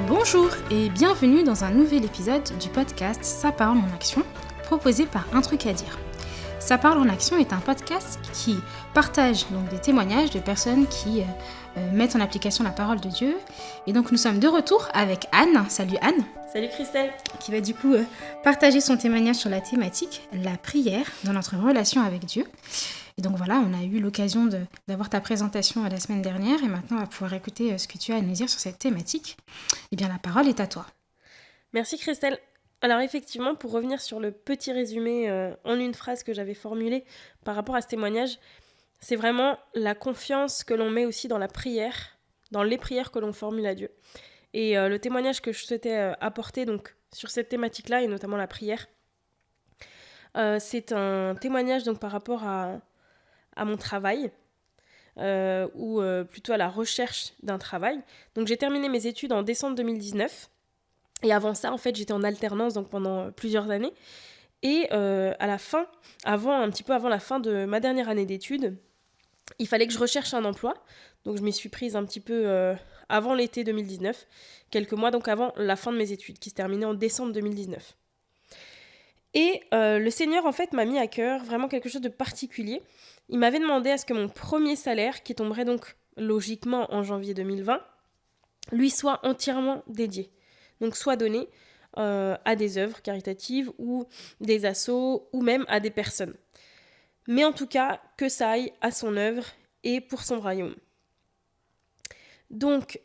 Bonjour et bienvenue dans un nouvel épisode du podcast Ça parle en action, proposé par Un truc à dire. Ça parle en action est un podcast qui partage donc des témoignages de personnes qui mettent en application la parole de Dieu. Et donc nous sommes de retour avec Anne. Salut Anne. Salut Christelle. Qui va du coup partager son témoignage sur la thématique, la prière dans notre relation avec Dieu. Et donc voilà, on a eu l'occasion d'avoir ta présentation la semaine dernière et maintenant on va pouvoir écouter ce que tu as à nous dire sur cette thématique. Eh bien la parole est à toi. Merci Christelle. Alors effectivement, pour revenir sur le petit résumé en une phrase que j'avais formulée par rapport à ce témoignage, c'est vraiment la confiance que l'on met aussi dans la prière, dans les prières que l'on formule à Dieu. Et le témoignage que je souhaitais apporter donc, sur cette thématique-là, et notamment la prière, c'est un témoignage donc, par rapport à mon travail, ou plutôt à la recherche d'un travail. Donc j'ai terminé mes études en décembre 2019. Et avant ça, en fait, j'étais en alternance donc pendant plusieurs années. Et à la fin, un petit peu avant la fin de ma dernière année d'études, il fallait que je recherche un emploi. Donc je m'y suis prise un petit peu avant l'été 2019, quelques mois donc avant la fin de mes études, qui se terminaient en décembre 2019. Et le Seigneur, en fait, m'a mis à cœur vraiment quelque chose de particulier. Il m'avait demandé à ce que mon premier salaire, qui tomberait donc logiquement en janvier 2020, lui soit entièrement dédié. Donc soit donné à des œuvres caritatives ou des assos ou même à des personnes. Mais en tout cas, que ça aille à son œuvre et pour son royaume. Donc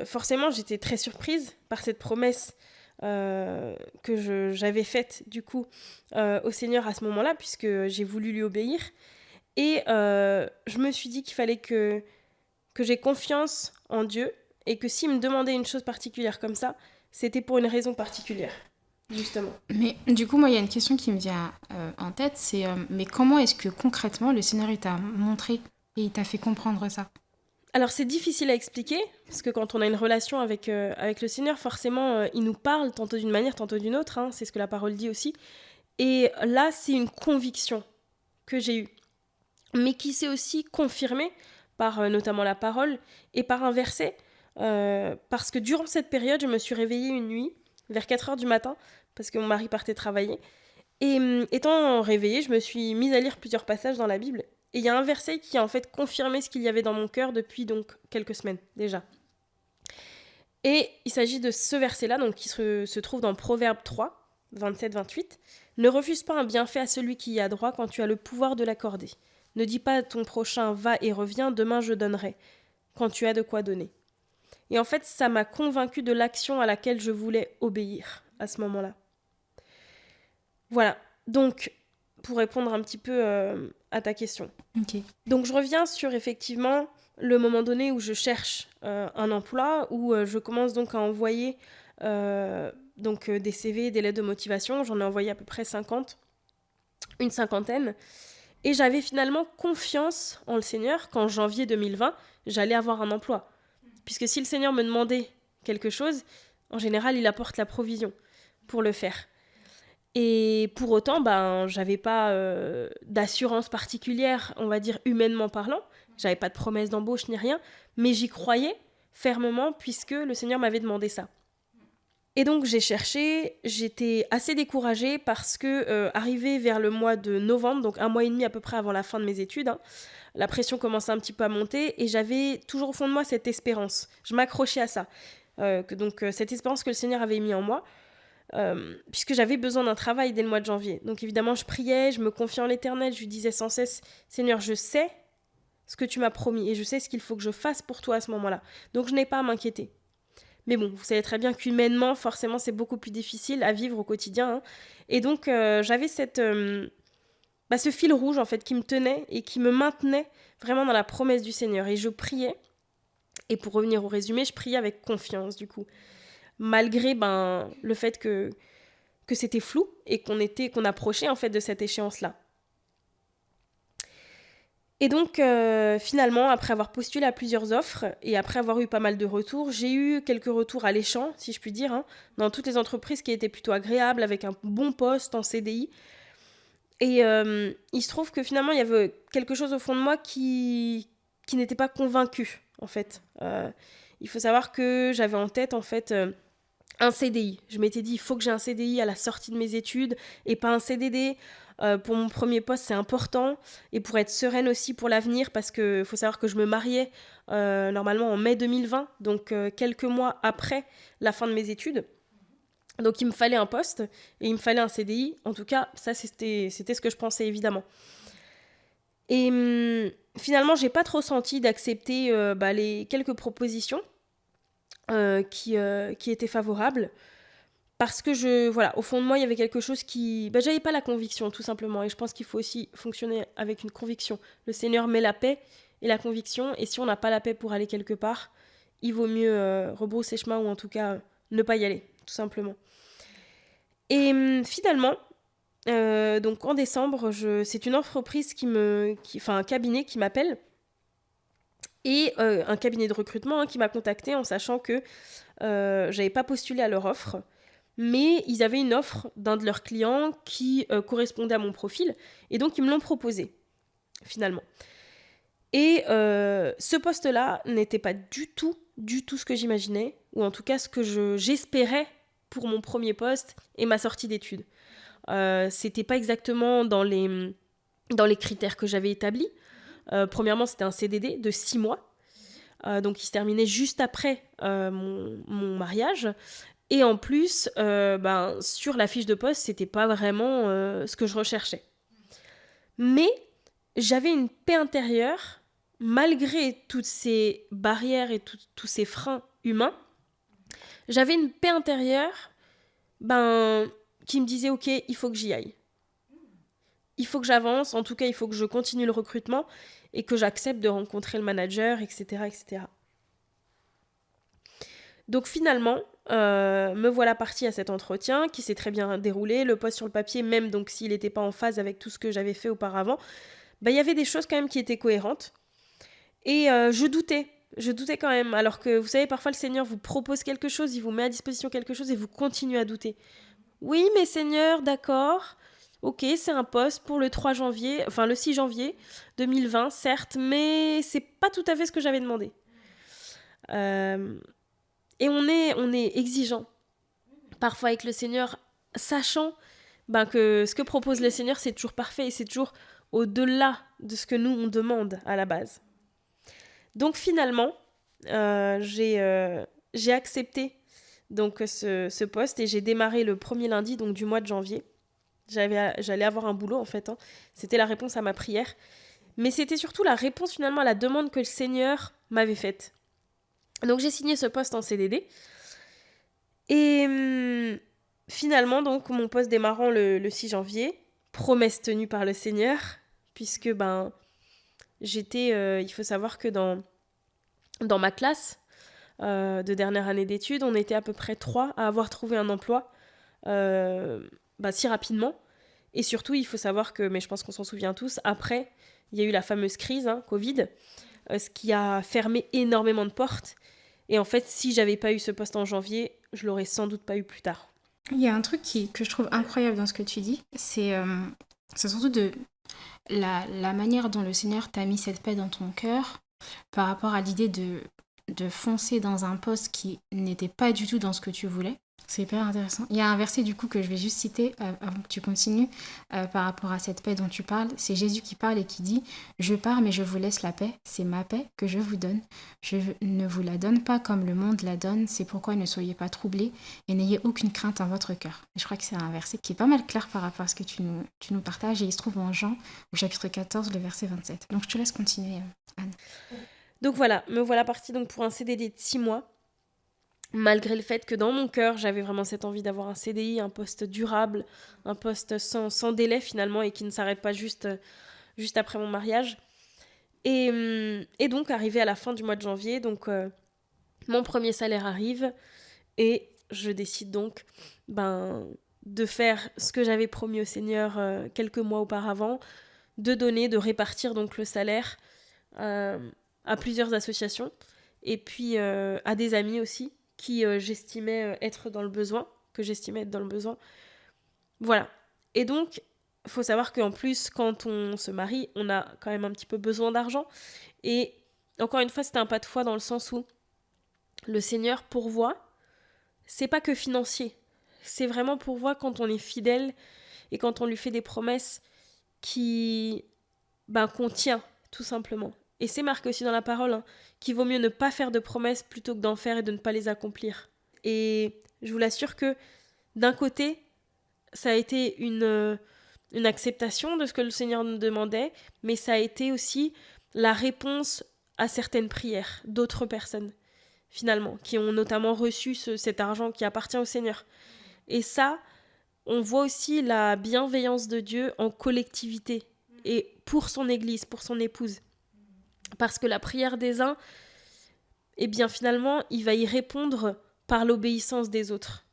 forcément, j'étais très surprise par cette promesse que j'avais faite du coup au Seigneur à ce moment-là, puisque j'ai voulu lui obéir. Et je me suis dit qu'il fallait que j'ai confiance en Dieu et que s'il me demandait une chose particulière comme ça, c'était pour une raison particulière, justement. Mais du coup, moi, il y a une question qui me vient en tête, c'est mais comment est-ce que concrètement le Seigneur il t'a montré et il t'a fait comprendre ça ? Alors c'est difficile à expliquer, parce que quand on a une relation avec le Seigneur, forcément, il nous parle tantôt d'une manière, tantôt d'une autre, hein, c'est ce que la parole dit aussi. Et là, c'est une conviction que j'ai eue, mais qui s'est aussi confirmée par notamment la parole et par un verset, parce que durant cette période, je me suis réveillée une nuit, vers 4h du matin, parce que mon mari partait travailler. Et étant réveillée, je me suis mise à lire plusieurs passages dans la Bible. Et il y a un verset qui a en fait confirmé ce qu'il y avait dans mon cœur depuis donc quelques semaines déjà. Et il s'agit de ce verset-là, donc qui se trouve dans Proverbe 3, 27-28. « Ne refuse pas un bienfait à celui qui y a droit quand tu as le pouvoir de l'accorder. Ne dis pas à ton prochain « va et reviens, demain je donnerai » quand tu as de quoi donner. » Et en fait, ça m'a convaincue de l'action à laquelle je voulais obéir à ce moment-là. Voilà, donc pour répondre un petit peu à ta question. Okay. Donc je reviens sur effectivement le moment donné où je cherche un emploi, où je commence donc à envoyer des CV, des lettres de motivation. J'en ai envoyé à peu près 50, une cinquantaine. Et j'avais finalement confiance en le Seigneur qu'en janvier 2020, j'allais avoir un emploi. Puisque si le Seigneur me demandait quelque chose, en général, il apporte la provision pour le faire. Et pour autant, j'avais pas d'assurance particulière, on va dire humainement parlant. J'avais pas de promesse d'embauche ni rien, mais j'y croyais fermement puisque le Seigneur m'avait demandé ça. Et donc j'ai cherché, j'étais assez découragée parce que arrivé vers le mois de novembre, donc un mois et demi à peu près avant la fin de mes études, la pression commençait un petit peu à monter et j'avais toujours au fond de moi cette espérance. Je m'accrochais à ça. Cette espérance que le Seigneur avait mis en moi. Puisque j'avais besoin d'un travail dès le mois de janvier. Donc évidemment, je priais, je me confiais en l'Éternel, je lui disais sans cesse, Seigneur, je sais ce que tu m'as promis et je sais ce qu'il faut que je fasse pour toi à ce moment-là. Donc je n'ai pas à m'inquiéter. Mais bon, vous savez très bien qu'humainement, forcément, c'est beaucoup plus difficile à vivre au quotidien. Hein. Et donc, j'avais ce fil rouge, en fait, qui me tenait et qui me maintenait vraiment dans la promesse du Seigneur. Et je priais. Et pour revenir au résumé, je priais avec confiance, du coup. Malgré le fait que c'était flou et qu'on approchait en fait de cette échéance-là. Et donc finalement, après avoir postulé à plusieurs offres et après avoir eu pas mal de retours, j'ai eu quelques retours alléchants, si je puis dire, dans toutes les entreprises qui étaient plutôt agréables, avec un bon poste en CDI. Et il se trouve que finalement, il y avait quelque chose au fond de moi qui n'était pas convaincu en fait. Il faut savoir que j'avais en tête, en fait, un CDI. Je m'étais dit, il faut que j'ai un CDI à la sortie de mes études et pas un CDD. Pour mon premier poste, c'est important. Et pour être sereine aussi pour l'avenir, parce qu'il faut savoir que je me mariais normalement en mai 2020, donc quelques mois après la fin de mes études. Donc il me fallait un poste et il me fallait un CDI. En tout cas, ça, c'était ce que je pensais, évidemment. Et finalement, j'ai pas trop senti d'accepter les quelques propositions qui étaient favorables. Parce que voilà, au fond de moi, il y avait quelque chose qui... j'avais pas la conviction, tout simplement. Et je pense qu'il faut aussi fonctionner avec une conviction. Le Seigneur met la paix et la conviction. Et si on n'a pas la paix pour aller quelque part, il vaut mieux rebrousser chemin ou en tout cas ne pas y aller, tout simplement. Et finalement, donc en décembre, c'est une entreprise un cabinet qui m'appelle. Et un cabinet de recrutement qui m'a contacté en sachant que j'avais pas postulé à leur offre. Mais ils avaient une offre d'un de leurs clients qui correspondait à mon profil. Et donc, ils me l'ont proposé, finalement. Et ce poste-là n'était pas du tout ce que j'imaginais, ou en tout cas ce que j'espérais pour mon premier poste et ma sortie d'études. C'était pas exactement dans les critères que j'avais établis. Premièrement, c'était un CDD de 6 mois. Donc, il se terminait juste après mon mariage. Et en plus, sur la fiche de poste, c'était pas vraiment ce que je recherchais. Mais j'avais une paix intérieure, malgré toutes ces barrières et tous ces freins humains. J'avais une paix intérieure qui me disait « Ok, il faut que j'y aille. Il faut que j'avance, en tout cas, il faut que je continue le recrutement et que j'accepte de rencontrer le manager, etc. etc. » Donc finalement, me voilà partie à cet entretien qui s'est très bien déroulé. Le poste sur le papier, même donc s'il n'était pas en phase avec tout ce que j'avais fait auparavant, il y avait des choses quand même qui étaient cohérentes. Et je doutais quand même. Alors que vous savez, parfois le Seigneur vous propose quelque chose, il vous met à disposition quelque chose et vous continuez à douter. Oui, mais Seigneur, d'accord. Ok, c'est un poste pour le 6 janvier 2020, certes, mais c'est pas tout à fait ce que j'avais demandé. Et on est exigeant parfois avec le Seigneur, sachant que ce que propose le Seigneur, c'est toujours parfait et c'est toujours au-delà de ce que nous, on demande à la base. Donc finalement, j'ai accepté donc, ce poste et j'ai démarré le premier lundi donc, du mois de janvier. J'allais avoir un boulot en fait. C'était la réponse à ma prière. Mais c'était surtout la réponse finalement à la demande que le Seigneur m'avait faite. Donc j'ai signé ce poste en CDD. Et finalement, donc, mon poste démarrant le 6 janvier, promesse tenue par le Seigneur, puisque j'étais, il faut savoir que dans ma classe de dernière année d'études, on était à peu près 3 à avoir trouvé un emploi si rapidement. Et surtout, il faut savoir que, mais je pense qu'on s'en souvient tous, après, il y a eu la fameuse crise, Covid, ce qui a fermé énormément de portes. Et en fait, si j'avais pas eu ce poste en janvier, je l'aurais sans doute pas eu plus tard. Il y a un truc que je trouve incroyable dans ce que tu dis, c'est surtout de la manière dont le Seigneur t'a mis cette paix dans ton cœur par rapport à l'idée de foncer dans un poste qui n'était pas du tout dans ce que tu voulais. C'est hyper intéressant. Il y a un verset du coup que je vais juste citer avant que tu continues par rapport à cette paix dont tu parles. C'est Jésus qui parle et qui dit « Je pars mais je vous laisse la paix, c'est ma paix que je vous donne. Je ne vous la donne pas comme le monde la donne, c'est pourquoi ne soyez pas troublés et n'ayez aucune crainte en votre cœur. » Et je crois que c'est un verset qui est pas mal clair par rapport à ce que tu nous partages et il se trouve en Jean au chapitre 14, le verset 27. Donc je te laisse continuer, Anne. Donc voilà, me voilà partie donc pour un CDD de 6 mois. Malgré le fait que dans mon cœur, j'avais vraiment cette envie d'avoir un CDI, un poste durable, un poste sans délai finalement et qui ne s'arrête pas juste après mon mariage. Et donc, arrivé à la fin du mois de janvier, donc mon premier salaire arrive et je décide donc de faire ce que j'avais promis au Seigneur quelques mois auparavant, de répartir donc le salaire à plusieurs associations et puis à des amis aussi qui j'estimais être dans le besoin, Voilà. Et donc, il faut savoir qu'en plus, quand on se marie, on a quand même un petit peu besoin d'argent. Et encore une fois, c'était un pas de foi dans le sens où le Seigneur pourvoit. C'est pas que financier. C'est vraiment pourvoi quand on est fidèle et quand on lui fait des promesses qu'on tient, tout simplement. Et c'est marqué aussi dans la parole, qu'il vaut mieux ne pas faire de promesses plutôt que d'en faire et de ne pas les accomplir. Et je vous l'assure que d'un côté, ça a été une acceptation de ce que le Seigneur nous demandait, mais ça a été aussi la réponse à certaines prières d'autres personnes, finalement, qui ont notamment reçu cet argent qui appartient au Seigneur. Et ça, on voit aussi la bienveillance de Dieu en collectivité et pour son Église, pour son épouse. Parce que la prière des uns, eh bien finalement, il va y répondre par l'obéissance des autres,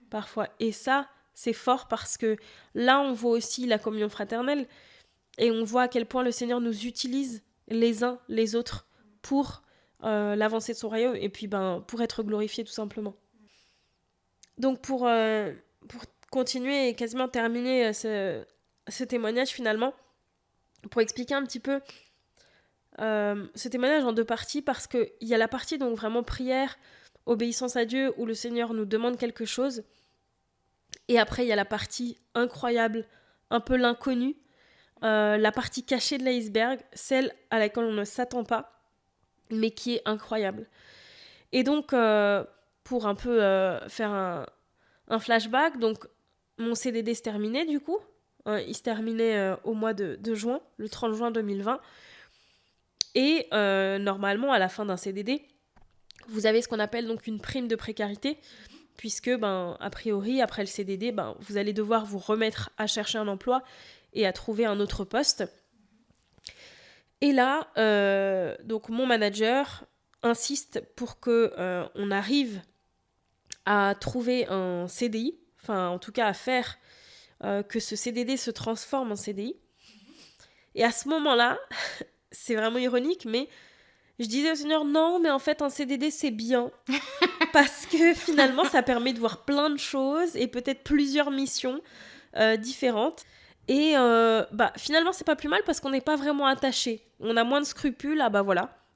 parfois. Et ça, c'est fort parce que là, on voit aussi la communion fraternelle et on voit à quel point le Seigneur nous utilise les uns les autres pour l'avancée de son royaume et puis pour être glorifié tout simplement. Donc pour continuer et quasiment terminer ce témoignage finalement, pour expliquer un petit peu ce témoignage en deux parties, parce qu'il y a la partie donc vraiment prière, obéissance à Dieu, où le Seigneur nous demande quelque chose, et après il y a la partie incroyable, un peu l'inconnu, la partie cachée de l'iceberg, celle à laquelle on ne s'attend pas, mais qui est incroyable. Et donc, pour un peu faire un flashback, donc mon CDD se terminait du coup, il se terminait au mois de juin, le 30 juin 2020, et normalement à la fin d'un CDD, vous avez ce qu'on appelle donc une prime de précarité, puisque a priori après le CDD, vous allez devoir vous remettre à chercher un emploi et à trouver un autre poste. Et là, donc mon manager insiste pour que on arrive à trouver un CDI, enfin en tout cas à faire que ce CDD se transforme en CDI. Et à ce moment-là, c'est vraiment ironique, mais je disais au Seigneur, non, mais en fait un CDD c'est bien, parce que finalement ça permet de voir plein de choses et peut-être plusieurs missions différentes. Et finalement c'est pas plus mal parce qu'on n'est pas vraiment attaché. On a moins de scrupules,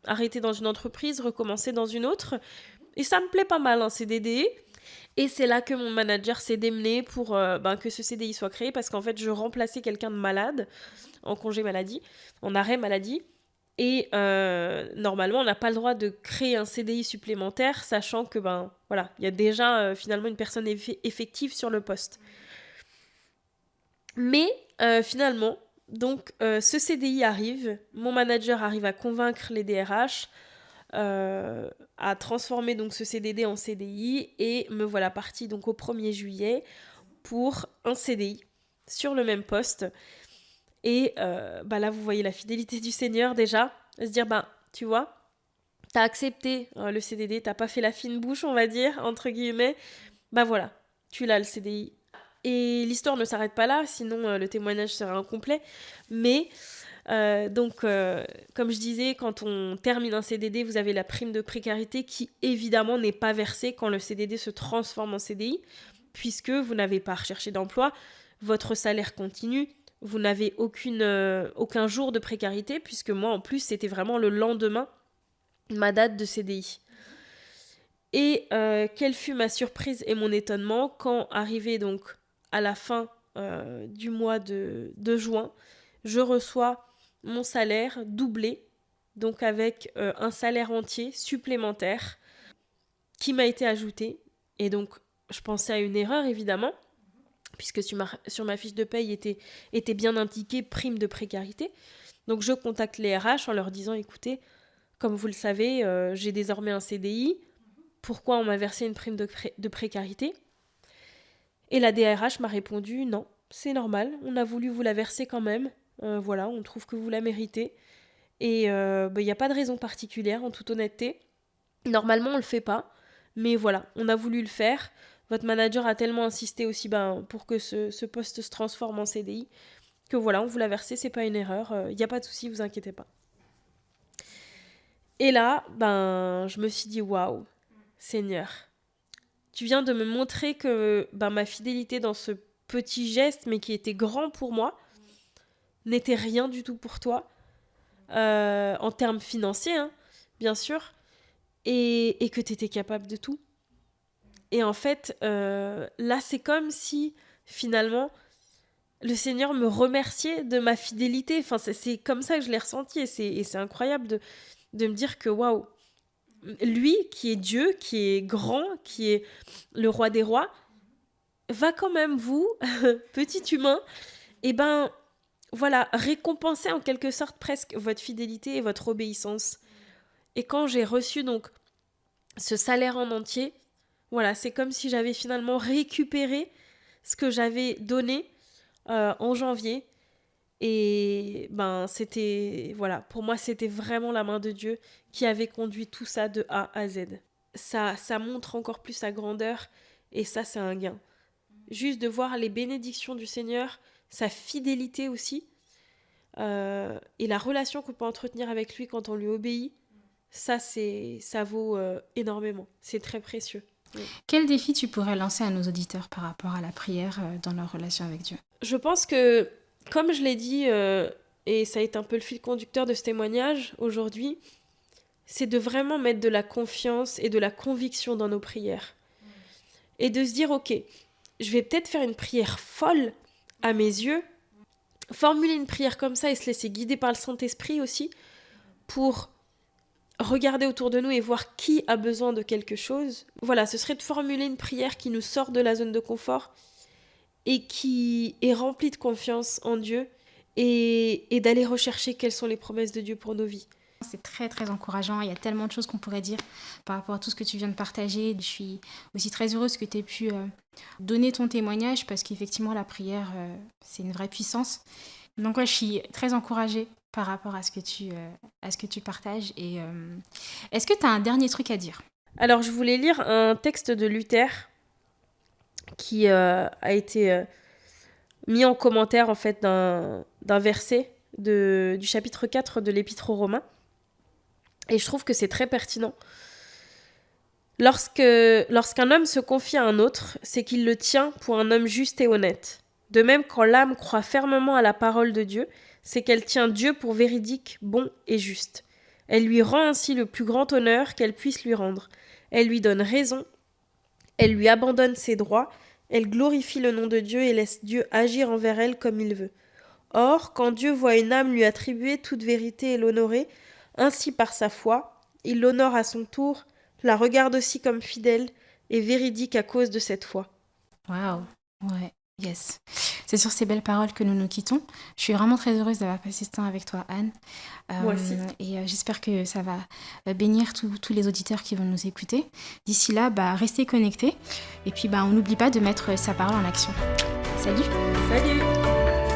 arrêter dans une entreprise, recommencer dans une autre. Et ça me plaît pas mal un CDD. Et c'est là que mon manager s'est démené pour que ce CDI soit créé, parce qu'en fait je remplaçais quelqu'un de malade, en congé maladie, en arrêt maladie. Et normalement on n'a pas le droit de créer un CDI supplémentaire, sachant que il y a déjà finalement une personne effective sur le poste. Mais finalement, donc ce CDI arrive, mon manager arrive à convaincre les DRH à transformer donc ce CDD en CDI, et me voilà partie donc au 1er juillet pour un CDI sur le même poste. Et là vous voyez la fidélité du Seigneur déjà, se dire tu vois, t'as accepté le CDD, t'as pas fait la fine bouche on va dire, entre guillemets, voilà, tu l'as le CDI. Et l'histoire ne s'arrête pas là, sinon le témoignage serait incomplet. Mais comme je disais, quand on termine un CDD, vous avez la prime de précarité qui évidemment n'est pas versée quand le CDD se transforme en CDI, puisque vous n'avez pas recherché d'emploi, votre salaire continue, vous n'avez aucun jour de précarité, puisque moi en plus c'était vraiment le lendemain de ma date de CDI. Et quelle fut ma surprise et mon étonnement quand, arrivé donc à la fin du mois de juin, je reçois mon salaire doublé, donc avec un salaire entier supplémentaire qui m'a été ajouté. Et donc, je pensais à une erreur, évidemment, puisque sur ma fiche de paye était bien indiqué prime de précarité. Donc, je contacte les RH en leur disant, écoutez, comme vous le savez, j'ai désormais un CDI. Pourquoi on m'a versé une prime de précarité ? Et la DRH m'a répondu, non, c'est normal, on a voulu vous la verser quand même. On trouve que vous la méritez. Et il n'y a pas de raison particulière, en toute honnêteté. Normalement, on le fait pas. Mais voilà, on a voulu le faire. Votre manager a tellement insisté aussi pour que ce poste se transforme en CDI que on vous l'a versé, c'est pas une erreur. Il n'y a pas de souci, vous inquiétez pas. Et là, je me suis dit, waouh, Seigneur, tu viens de me montrer que ma fidélité dans ce petit geste, mais qui était grand pour moi, n'était rien du tout pour toi, en termes financiers, bien sûr, et que tu étais capable de tout. Et en fait, là, c'est comme si, finalement, le Seigneur me remerciait de ma fidélité. Enfin, c'est comme ça que je l'ai ressenti. Et c'est incroyable de me dire que, waouh, lui, qui est Dieu, qui est grand, qui est le roi des rois, va quand même, vous, petit humain, et ben, voilà, récompenser en quelque sorte presque votre fidélité et votre obéissance. Et quand j'ai reçu donc ce salaire en entier, voilà, c'est comme si j'avais finalement récupéré ce que j'avais donné en janvier. Et ben c'était, voilà, pour moi c'était vraiment la main de Dieu qui avait conduit tout ça de A à Z. Ça montre encore plus sa grandeur et ça c'est un gain. Juste de voir les bénédictions du Seigneur, sa fidélité aussi, et la relation qu'on peut entretenir avec lui quand on lui obéit, ça vaut énormément. C'est très précieux. Oui. Quel défi tu pourrais lancer à nos auditeurs par rapport à la prière dans leur relation avec Dieu? Je pense que, comme je l'ai dit, et ça a été un peu le fil conducteur de ce témoignage aujourd'hui, c'est de vraiment mettre de la confiance et de la conviction dans nos prières. Et de se dire, ok, je vais peut-être faire une prière folle à mes yeux, formuler une prière comme ça et se laisser guider par le Saint-Esprit aussi, pour regarder autour de nous et voir qui a besoin de quelque chose. Voilà, ce serait de formuler une prière qui nous sort de la zone de confort et qui est remplie de confiance en Dieu et d'aller rechercher quelles sont les promesses de Dieu pour nos vies. C'est très très encourageant, il y a tellement de choses qu'on pourrait dire par rapport à tout ce que tu viens de partager. Je suis aussi très heureuse que tu aies pu donner ton témoignage parce qu'effectivement la prière c'est une vraie puissance. Donc ouais, je suis très encouragée par rapport à ce que tu partages. Et est-ce que tu as un dernier truc à dire? Alors je voulais lire un texte de Luther qui a été mis en commentaire en fait d'un verset du chapitre 4 de l'Épître aux Romains. Et je trouve que c'est très pertinent. Lorsqu'un homme se confie à un autre, c'est qu'il le tient pour un homme juste et honnête. De même, quand l'âme croit fermement à la parole de Dieu, c'est qu'elle tient Dieu pour véridique, bon et juste. Elle lui rend ainsi le plus grand honneur qu'elle puisse lui rendre. Elle lui donne raison, elle lui abandonne ses droits, elle glorifie le nom de Dieu et laisse Dieu agir envers elle comme il veut. Or, quand Dieu voit une âme lui attribuer toute vérité et l'honorer, ainsi par sa foi, il l'honore à son tour, la regarde aussi comme fidèle et véridique à cause de cette foi. Waouh, ouais, yes. C'est sur ces belles paroles que nous nous quittons. Je suis vraiment très heureuse d'avoir passé ce temps avec toi, Anne. Moi aussi. Et j'espère que ça va bénir tous les auditeurs qui vont nous écouter. D'ici là, restez connectés. Et puis, on n'oublie pas de mettre sa parole en action. Salut! Salut!